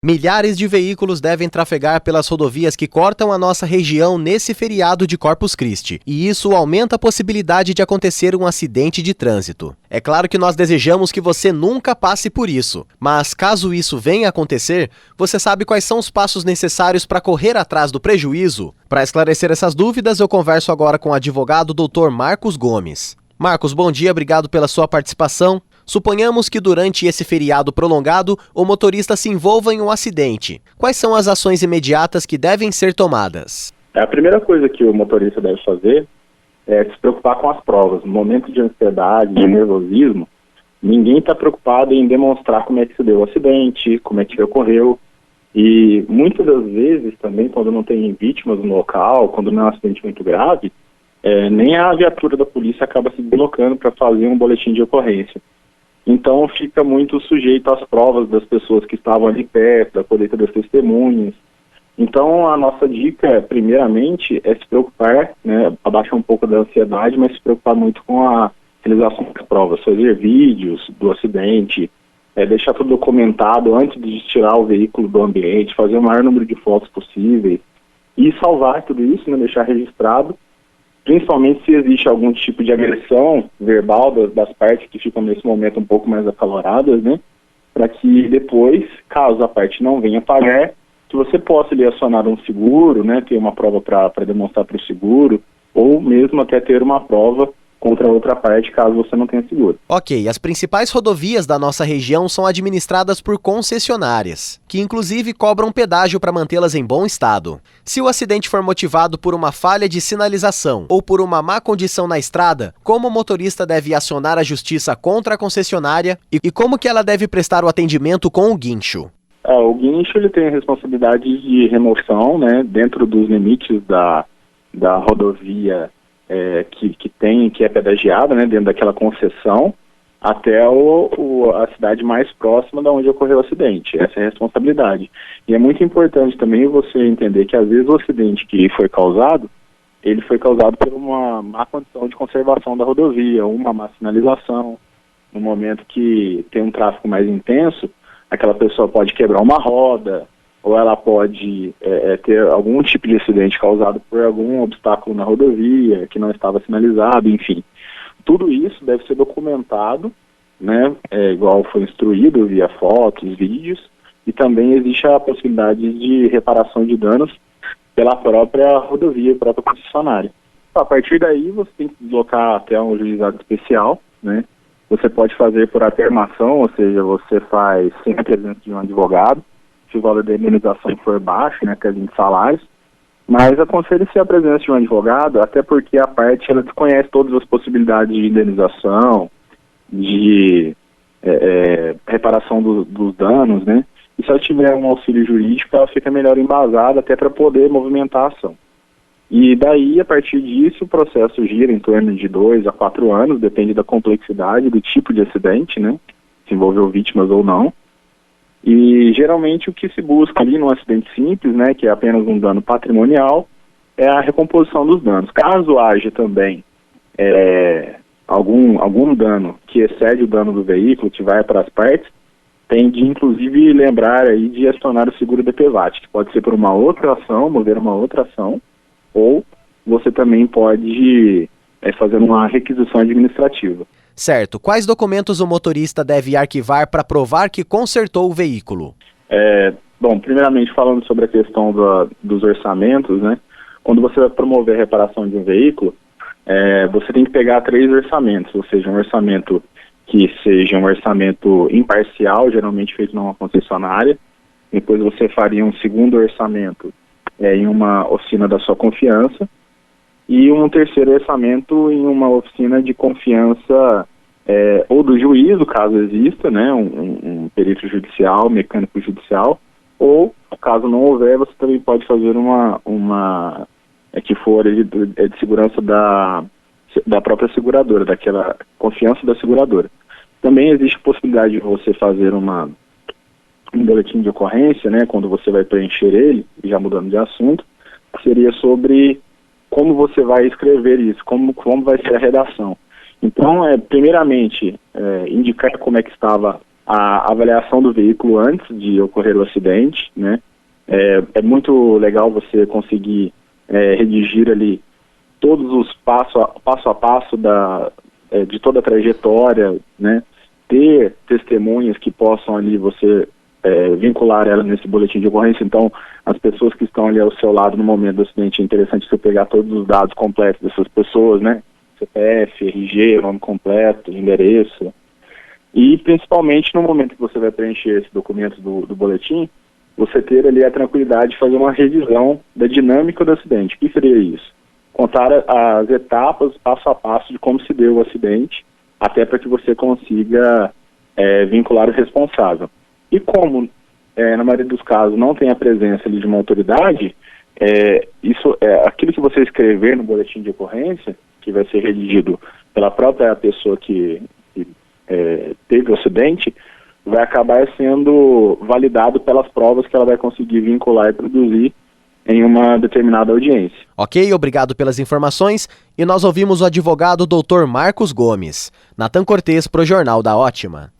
Milhares de veículos devem trafegar pelas rodovias que cortam a nossa região nesse feriado de Corpus Christi, e isso aumenta a possibilidade de acontecer um acidente de trânsito. É claro que nós desejamos que você nunca passe por isso, mas caso isso venha a acontecer, você sabe quais são os passos necessários para correr atrás do prejuízo? Para esclarecer essas dúvidas, eu converso agora com o advogado Dr. Marcos Gomes. Marcos, bom dia, obrigado pela sua participação. Suponhamos que durante esse feriado prolongado, o motorista se envolva em um acidente. Quais são as ações imediatas que devem ser tomadas? A primeira coisa que o motorista deve fazer é se preocupar com as provas. No momento de ansiedade, de nervosismo, ninguém está preocupado em demonstrar como é que se deu o acidente, como é que ocorreu. E muitas das vezes também, quando não tem vítimas no local, quando não é um acidente muito grave, nem a viatura da polícia acaba se deslocando para fazer um boletim de ocorrência. Então fica muito sujeito às provas das pessoas que estavam ali perto, da colheita das testemunhas. Então a nossa dica, primeiramente, é se preocupar, abaixar um pouco da ansiedade, mas se preocupar muito com a realização das provas, fazer vídeos do acidente, deixar tudo documentado antes de tirar o veículo do ambiente, fazer o maior número de fotos possíveis e salvar tudo isso, deixar registrado. Principalmente se existe algum tipo de agressão verbal das partes que ficam nesse momento um pouco mais acaloradas, para que depois, caso a parte não venha pagar, que você possa ali acionar um seguro, ter uma prova para demonstrar para o seguro, ou mesmo até ter uma prova contra outra parte, caso você não tenha seguro. Ok, as principais rodovias da nossa região são administradas por concessionárias, que inclusive cobram pedágio para mantê-las em bom estado. Se o acidente for motivado por uma falha de sinalização ou por uma má condição na estrada, como o motorista deve acionar a justiça contra a concessionária e como que ela deve prestar o atendimento com o guincho? O guincho ele tem a responsabilidade de remoção, dentro dos limites da rodovia que é pedagiada, dentro daquela concessão, até a cidade mais próxima de onde ocorreu o acidente. Essa é a responsabilidade. E é muito importante também você entender que às vezes o acidente que foi causado, ele foi causado por uma má condição de conservação da rodovia, uma má sinalização. No momento que tem um tráfego mais intenso, aquela pessoa pode quebrar uma roda, ou ela pode ter algum tipo de acidente causado por algum obstáculo na rodovia, que não estava sinalizado, enfim. Tudo isso deve ser documentado, igual foi instruído via fotos, vídeos, e também existe a possibilidade de reparação de danos pela própria rodovia, própria concessionária. A partir daí, você tem que deslocar até um juizado especial, Você pode fazer por atermação, ou seja, você faz sem a presença de um advogado, se o valor da indenização for baixo, que é 20 salários, mas aconselha-se a presença de um advogado, até porque a parte ela desconhece todas as possibilidades de indenização, de reparação dos danos, e se ela tiver um auxílio jurídico, ela fica melhor embasada até para poder movimentar a ação. E daí, a partir disso, o processo gira em torno de 2 a 4 anos, depende da complexidade, do tipo de acidente, se envolveu vítimas ou não. E geralmente o que se busca ali num acidente simples, que é apenas um dano patrimonial, é a recomposição dos danos. Caso haja também algum dano que excede o dano do veículo, que vai para as partes, tem de inclusive lembrar aí de acionar o seguro DPVAT, que pode ser por uma outra ação, mover uma outra ação, ou você também pode fazer uma requisição administrativa. Certo. Quais documentos o motorista deve arquivar para provar que consertou o veículo? Bom, primeiramente falando sobre a questão dos orçamentos, quando você vai promover a reparação de um veículo, você tem que pegar 3 orçamentos, ou seja, um orçamento que seja um orçamento imparcial, geralmente feito numa concessionária. Depois você faria um segundo orçamento em uma oficina da sua confiança, e um terceiro orçamento em uma oficina de confiança ou do juízo, caso exista, um perito judicial, mecânico judicial, ou, caso não houver, você também pode fazer uma que for de segurança da própria seguradora, daquela confiança da seguradora. Também existe a possibilidade de você fazer um boletim de ocorrência, quando você vai preencher ele, já mudando de assunto, seria sobre como você vai escrever isso, como vai ser a redação. Então, primeiramente, indicar como é que estava a avaliação do veículo antes de ocorrer o acidente, né? É muito legal você conseguir redigir ali todos os passo a passo de toda a trajetória, né? Ter testemunhas que possam ali você vincular ela nesse boletim de ocorrência. Então, as pessoas que estão ali ao seu lado no momento do acidente, é interessante você pegar todos os dados completos dessas pessoas, né? CPF, RG, nome completo, endereço. E, principalmente, no momento que você vai preencher esse documento do boletim, você ter ali a tranquilidade de fazer uma revisão da dinâmica do acidente. O que seria isso? Contar as etapas, passo a passo, de como se deu o acidente, até para que você consiga vincular o responsável. E como, na maioria dos casos, não tem a presença ali de uma autoridade, aquilo que você escrever no boletim de ocorrência, que vai ser redigido pela própria pessoa que teve o acidente, vai acabar sendo validado pelas provas que ela vai conseguir vincular e produzir em uma determinada audiência. Ok, obrigado pelas informações. E nós ouvimos o advogado Dr. Marcos Gomes. Natan Cortes, pro Jornal da Ótima.